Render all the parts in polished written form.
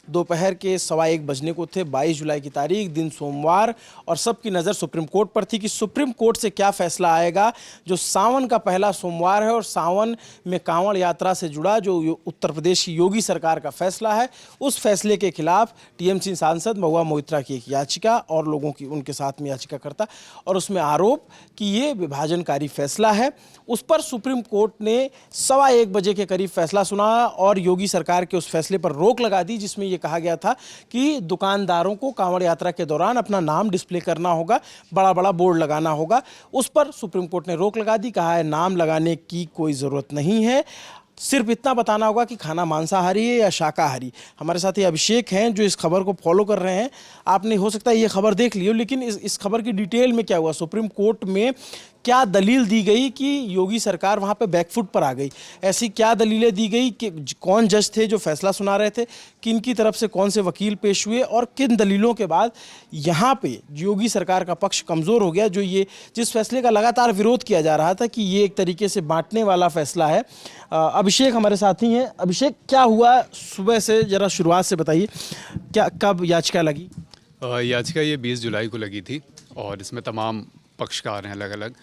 दोपहर के 1:15 बजने को थे। 22 जुलाई की तारीख, दिन सोमवार, और सबकी नज़र सुप्रीम कोर्ट पर थी कि सुप्रीम कोर्ट से क्या फैसला आएगा। जो सावन का पहला सोमवार है और सावन में कांवड़ यात्रा से जुड़ा जो उत्तर प्रदेश की योगी सरकार का फैसला है, उस फैसले के खिलाफ टीएमसी सांसद महुआ मोइत्रा की एक याचिका और लोगों की उनके साथ में याचिकाकर्ता, और उसमें आरोप कि ये विभाजनकारी फैसला है। उस पर सुप्रीम कोर्ट ने 1:15 बजे के करीब फैसला सुनाया और योगी सरकार के उस फैसले पर रोक लगा दी, जिसमें यह कहा गया था कि दुकानदारों को कांवड़ यात्रा के दौरान अपना नाम डिस्प्ले करना होगा, बड़ा बड़ा बोर्ड लगाना होगा। उस पर सुप्रीम कोर्ट ने रोक लगा दी, कहा है नाम लगाने की कोई ज़रूरत नहीं है, सिर्फ इतना बताना होगा कि खाना मांसाहारी है या शाकाहारी। हमारे साथ ये अभिषेक हैं जो इस खबर को फॉलो कर रहे हैं। आपने हो सकता है ये खबर देख ली हो, लेकिन इस खबर की डिटेल में क्या हुआ, सुप्रीम कोर्ट में क्या दलील दी गई कि योगी सरकार वहाँ पे बैकफुट पर आ गई? ऐसी क्या दलीलें दी गई कि कौन जज थे जो फैसला सुना रहे थे, किन की तरफ से कौन से वकील पेश हुए, और किन दलीलों के बाद यहाँ पे योगी सरकार का पक्ष कमज़ोर हो गया, जो ये जिस फैसले का लगातार विरोध किया जा रहा था कि ये एक तरीके से बांटने वाला फैसला है। अभिषेक हमारे साथी हैं। अभिषेक, क्या हुआ सुबह से, ज़रा शुरुआत से बताइए, क्या कब याचिका लगी? याचिका ये 20 जुलाई को लगी थी और इसमें तमाम पक्षकार हैं अलग अलग।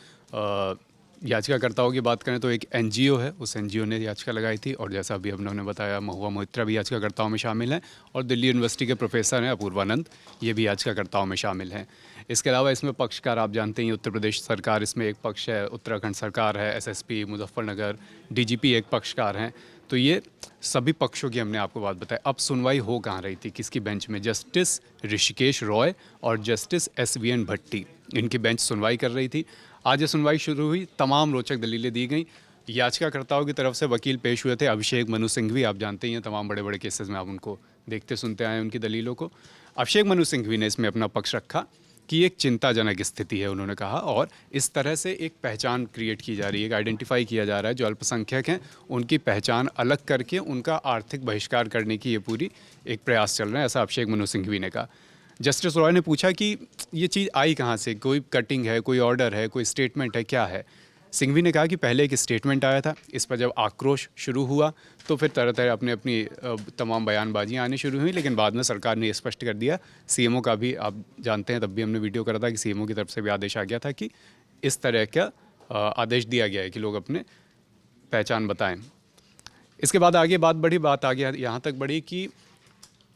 याचिकाकर्ताओं की बात करें तो एक एनजीओ है, उस एनजीओ ने याचिका लगाई थी, और जैसा अभी हम लोगों ने बताया महुआ मोइत्रा भी याचिकाकर्ताओं में शामिल हैं, और दिल्ली यूनिवर्सिटी के प्रोफेसर हैं अपूर्वानंद, ये भी याचिकाकर्ताओं में शामिल हैं। इसके अलावा इसमें पक्षकार आप जानते हैं, उत्तर प्रदेश सरकार इसमें एक पक्ष है, उत्तराखंड सरकार है, एसएसपी मुजफ्फरनगर, डीजीपी एक पक्षकार हैं। तो ये सभी पक्षों की हमने आपको बात बताई। अब सुनवाई हो कहाँ रही थी, किसकी बेंच में? जस्टिस ऋषिकेश रॉय और जस्टिस एसवीएन भट्टी, इनकी बेंच सुनवाई कर रही थी। आज ये सुनवाई शुरू हुई, तमाम रोचक दलीलें दी गई। याचिकाकर्ताओं की तरफ से वकील पेश हुए थे, अभिषेक मनु सिंघवी, आप जानते ही हैं तमाम बड़े बड़े केसेस में आप उनको देखते सुनते आए उनकी दलीलों को। अभिषेक मनु सिंघवी ने इसमें अपना पक्ष रखा कि एक चिंताजनक स्थिति है, उन्होंने कहा, और इस तरह से एक पहचान क्रिएट की जा रही है, एक आइडेंटिफाई किया जा रहा है, जो अल्पसंख्यक हैं उनकी पहचान अलग करके उनका आर्थिक बहिष्कार करने की ये पूरी एक प्रयास चल रहा है, ऐसा अभिषेक मनु सिंघवी ने कहा। जस्टिस रॉय ने पूछा कि ये चीज़ आई कहाँ से, कोई कटिंग है, कोई ऑर्डर है, कोई स्टेटमेंट है, क्या है? सिंघवी ने कहा कि पहले एक स्टेटमेंट आया था, इस पर जब आक्रोश शुरू हुआ तो फिर तरह तरह अपनी तमाम बयानबाजियाँ आनी शुरू हुई, लेकिन बाद में सरकार ने स्पष्ट कर दिया। सीएमओ का भी आप जानते हैं, तब भी हमने वीडियो करा था कि सीएमओ की तरफ से भी आदेश आ गया था कि इस तरह का आदेश दिया गया है कि लोग अपने पहचान बताएं। इसके बाद आगे बात आगे यहाँ तक बढ़ी कि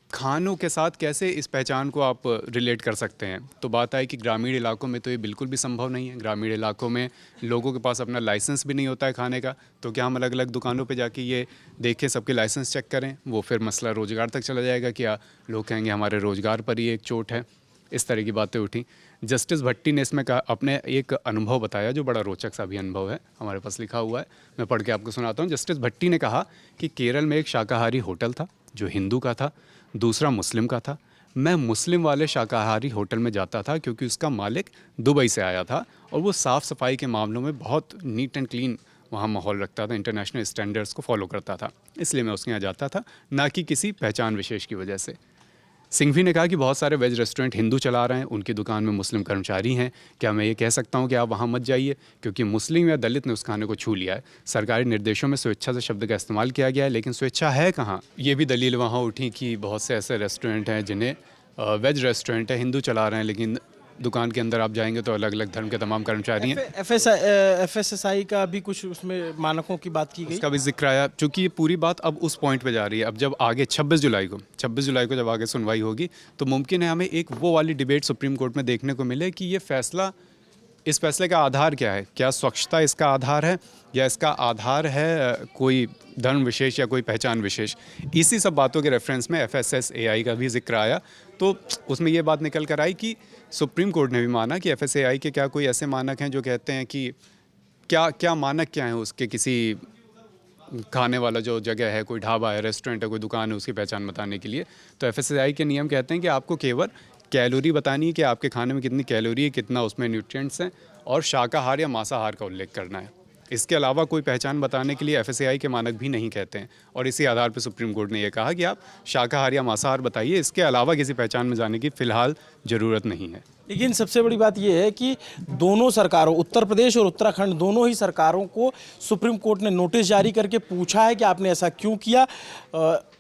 खानों के साथ कैसे इस पहचान को आप रिलेट कर सकते हैं। तो बात आई कि ग्रामीण इलाकों में तो ये बिल्कुल भी संभव नहीं है। ग्रामीण इलाकों में लोगों के पास अपना लाइसेंस भी नहीं होता है खाने का, तो क्या हम अलग अलग दुकानों पे जाके ये देखें, सबके लाइसेंस चेक करें? वो फिर मसला रोज़गार तक चला जाएगा, क्या लोग कहेंगे हमारे रोज़गार पर ही एक चोट है? इस तरह की बातें उठी। जस्टिस भट्टी ने इसमें कहा, अपने एक अनुभव बताया जो बड़ा रोचक सा भी अनुभव है, हमारे पास लिखा हुआ है, मैं पढ़ के आपको सुनाता हूँ। जस्टिस भट्टी ने कहा कि केरल में एक शाकाहारी होटल था जो हिंदू का था, दूसरा मुस्लिम का था। मैं मुस्लिम वाले शाकाहारी होटल में जाता था क्योंकि उसका मालिक दुबई से आया था और वो साफ़ सफाई के मामलों में बहुत नीट एंड क्लीन वहाँ माहौल रखता था, इंटरनेशनल स्टैंडर्ड्स को फॉलो करता था, इसलिए मैं उसके यहाँ जाता था, ना कि किसी पहचान विशेष की वजह से। सिंघवी ने कहा कि बहुत सारे वेज रेस्टोरेंट हिंदू चला रहे हैं, उनकी दुकान में मुस्लिम कर्मचारी हैं, क्या मैं ये कह सकता हूँ कि आप वहाँ मत जाइए क्योंकि मुस्लिम या दलित ने उस खाने को छू लिया है? सरकारी निर्देशों में स्वेच्छा से शब्द का इस्तेमाल किया गया है, लेकिन स्वेच्छा है कहाँ? ये भी दलील वहाँ उठी कि बहुत से ऐसे रेस्टोरेंट हैं जिन्हें वेज रेस्टोरेंट है, हिंदू चला रहे हैं, लेकिन दुकान के अंदर आप जाएंगे तो अलग अलग धर्म के तमाम कर्मचारी हैं। एफएसएसआई का भी कुछ उसमें मानकों की बात की गई, उसका भी जिक्र आया, चूँकि ये पूरी बात अब उस पॉइंट पे जा रही है। अब जब आगे 26 जुलाई को जब आगे सुनवाई होगी तो मुमकिन है हमें एक वो वाली डिबेट सुप्रीम कोर्ट में देखने को मिले कि ये फैसला, इस फैसले का आधार क्या है? क्या स्वच्छता इसका आधार है या इसका आधार है कोई धर्म विशेष या कोई पहचान विशेष? इसी सब बातों के रेफरेंस में एफएसएसएआई का भी जिक्र आया, तो उसमें ये बात निकल कर आई कि सुप्रीम कोर्ट ने भी माना कि एफएसएआई के क्या कोई ऐसे मानक हैं जो कहते हैं कि क्या मानक क्या है उसके, किसी खाने वाला जो जगह है, कोई ढाबा है, रेस्टोरेंट है, कोई दुकान है, उसकी पहचान बताने के लिए। तो एफएसएसएआई के नियम कहते हैं कि आपको केवल कैलोरी बतानी है कि आपके खाने में कितनी कैलोरी है, कितना उसमें न्यूट्रिएंट्स हैं, और शाकाहार या मांसाहार का उल्लेख करना है। इसके अलावा कोई पहचान बताने के लिए एफएसएआई के मानक भी नहीं कहते हैं, और इसी आधार पर सुप्रीम कोर्ट ने यह कहा कि आप शाकाहार या मांसाहार बताइए, इसके अलावा किसी पहचान में जाने की फ़िलहाल ज़रूरत नहीं है। लेकिन सबसे बड़ी बात यह है कि दोनों सरकारों, उत्तर प्रदेश और उत्तराखंड, दोनों ही सरकारों को सुप्रीम कोर्ट ने नोटिस जारी करके पूछा है कि आपने ऐसा क्यों किया।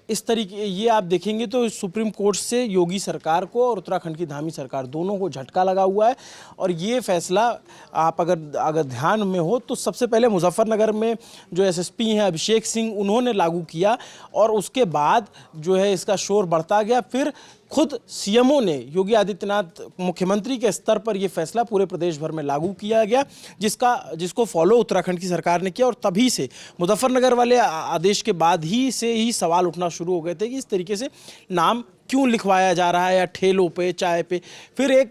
इस तरीके ये आप देखेंगे तो सुप्रीम कोर्ट से योगी सरकार को और उत्तराखंड की धामी सरकार दोनों को झटका लगा हुआ है। और ये फैसला आप अगर ध्यान में हो तो सबसे पहले मुजफ्फरनगर में जो एसएसपी हैं अभिषेक सिंह, उन्होंने लागू किया और उसके बाद जो है इसका शोर बढ़ता गया। फिर खुद सीएमओ ने, योगी आदित्यनाथ मुख्यमंत्री के स्तर पर यह फैसला पूरे प्रदेश भर में लागू किया गया, जिसको फॉलो उत्तराखंड की सरकार ने किया। और तभी से मुजफ्फरनगर वाले आदेश के बाद ही से ही सवाल उठना शुरू हो गए थे कि इस तरीके से नाम क्यों लिखवाया जा रहा है, या ठेलों पे, चाय पे। फिर एक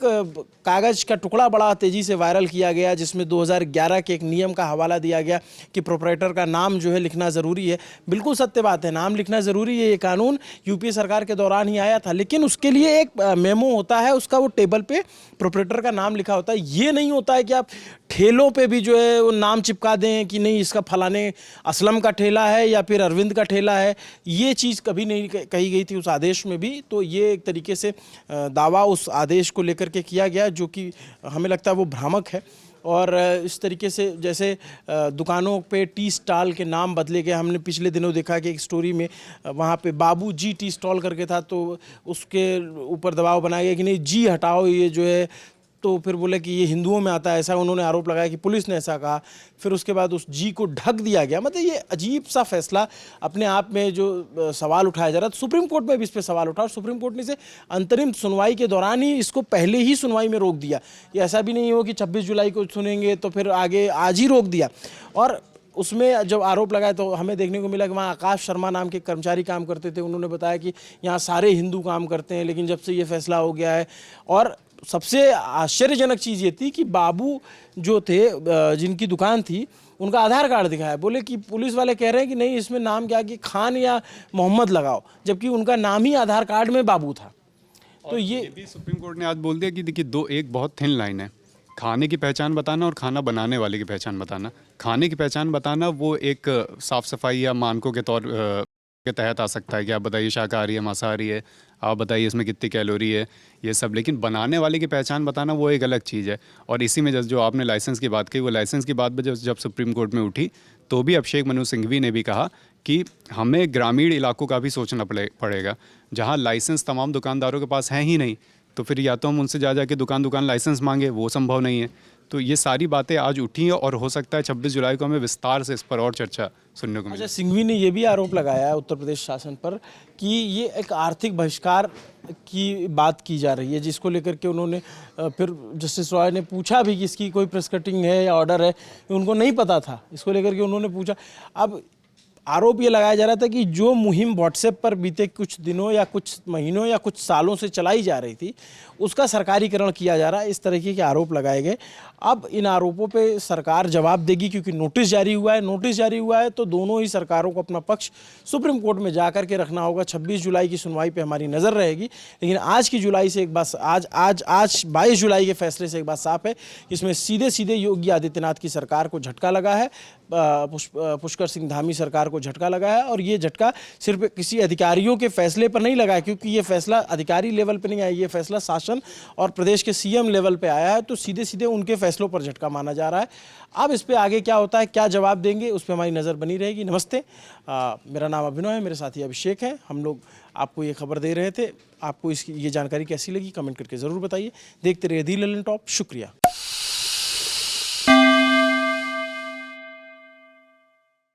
कागज़ का टुकड़ा बड़ा तेज़ी से वायरल किया गया जिसमें 2011 के एक नियम का हवाला दिया गया कि प्रोपराइटर का नाम जो है लिखना ज़रूरी है। बिल्कुल सत्य बात है, नाम लिखना ज़रूरी है। ये कानून यूपीए सरकार के दौरान ही आया था, लेकिन उसके लिए एक मेमो होता है, उसका वो टेबल पे प्रोपराइटर का नाम लिखा होता है। ये नहीं होता है कि आप ठेलों पे भी जो है वो नाम चिपका दें कि नहीं इसका फलाने असलम का ठेला है या फिर अरविंद का ठेला है। ये चीज़ कभी नहीं कही गई थी उस आदेश में भी। तो ये एक तरीके से दावा उस आदेश को लेकर के किया गया जो कि हमें लगता है वो भ्रामक है। और इस तरीके से जैसे दुकानों पे टी स्टॉल के नाम बदले गए। हमने पिछले दिनों देखा कि एक स्टोरी में वहाँ पे बाबू जी टी स्टॉल करके था, तो उसके ऊपर दबाव बनाया गया कि नहीं जी हटाओ ये जो है। तो फिर बोले कि ये हिंदुओं में आता है, ऐसा उन्होंने आरोप लगाया कि पुलिस ने ऐसा कहा। फिर उसके बाद उस जी को ढक दिया गया। मतलब ये अजीब सा फैसला अपने आप में जो सवाल उठाया जा रहा था। सुप्रीम कोर्ट में भी इस पर सवाल उठा और सुप्रीम कोर्ट ने इसे अंतरिम सुनवाई के दौरान ही इसको पहले ही सुनवाई में रोक दिया। ये ऐसा भी नहीं हो कि 26 जुलाई को सुनेंगे तो फिर आगे आज ही रोक दिया। और उसमें जब आरोप लगाए तो हमें देखने को मिला कि वहाँ आकाश शर्मा नाम के कर्मचारी काम करते थे। उन्होंने बताया कि यहाँ सारे हिंदू काम करते हैं, लेकिन जब से ये फैसला हो गया है। और सबसे आश्चर्यजनक चीज़ ये थी कि बाबू जो थे, जिनकी दुकान थी, उनका आधार कार्ड दिखाया। बोले कि पुलिस वाले कह रहे हैं कि नहीं इसमें नाम क्या कि खान या मोहम्मद लगाओ, जबकि उनका नाम ही आधार कार्ड में बाबू था। तो ये भी सुप्रीम कोर्ट ने आज बोल दिया कि देखिए एक बहुत थिन लाइन है, खाने की पहचान बताना और खाना बनाने वाले की पहचान बताना। खाने की पहचान बताना वो एक साफ़ सफाई या मानकों के तौर के तहत आ सकता है कि आप बताइए शाकाहारी है, मांसाहारी है, आप बताइए इसमें कितनी कैलोरी है, ये सब। लेकिन बनाने वाले की पहचान बताना वो एक अलग चीज़ है। और इसी में जो आपने लाइसेंस की बात की, वो लाइसेंस की बात जब सुप्रीम कोर्ट में उठी तो भी अभिषेक मनु सिंघवी ने भी कहा कि हमें ग्रामीण इलाकों का भी सोचना पड़ेगा, जहाँ लाइसेंस तमाम दुकानदारों के पास है ही नहीं। तो फिर या तो हम उनसे जा के दुकान लाइसेंस मांगे, वो संभव नहीं है। तो ये सारी बातें आज उठी हैं और हो सकता है 26 जुलाई को हमें विस्तार से इस पर और चर्चा सुनने को मिले। अच्छा, सिंघवी ने ये भी आरोप लगाया है उत्तर प्रदेश शासन पर कि ये एक आर्थिक बहिष्कार की बात की जा रही है, जिसको लेकर के उन्होंने फिर जस्टिस रॉय ने पूछा भी कि इसकी कोई प्रेस कटिंग है या ऑर्डर है। उनको नहीं पता था, इसको लेकर के उन्होंने पूछा। अब आरोप ये लगाया जा रहा था कि जो मुहिम व्हाट्सएप पर बीते कुछ दिनों या कुछ महीनों या कुछ सालों से चलाई जा रही थी, उसका सरकारीकरण किया जा रहा है। इस तरीके के आरोप लगाए गए। अब इन आरोपों पे सरकार जवाब देगी, क्योंकि नोटिस जारी हुआ है। नोटिस जारी हुआ है तो दोनों ही सरकारों को अपना पक्ष सुप्रीम कोर्ट में जा कर के रखना होगा। 26 जुलाई की सुनवाई पे हमारी नज़र रहेगी। लेकिन आज की जुलाई से एक बात, आज 22 जुलाई के फैसले से एक बात साफ है, इसमें सीधे सीधे योगी आदित्यनाथ की सरकार को झटका लगा है, पुष्कर सिंह धामी सरकार को झटका लगा है। और ये झटका सिर्फ किसी अधिकारियों के फैसले पर नहीं लगा है, क्योंकि ये फैसला अधिकारी लेवल पर नहीं आया, ये फैसला शासन और प्रदेश के सीएम लेवल पे आया है। तो सीधे सीधे उनके फैसलों पर झटका माना जा रहा है। अब इस पे आगे क्या होता है, क्या जवाब देंगे, उस पर हमारी नज़र बनी रहेगी। नमस्ते, मेरा नाम अभिनव है, मेरे साथी अभिषेक हैं। हम लोग आपको ये खबर दे रहे थे। आपको इसकी ये जानकारी कैसी लगी कमेंट करके ज़रूर बताइए। देखते रहिए दी ललन टॉप। शुक्रिया।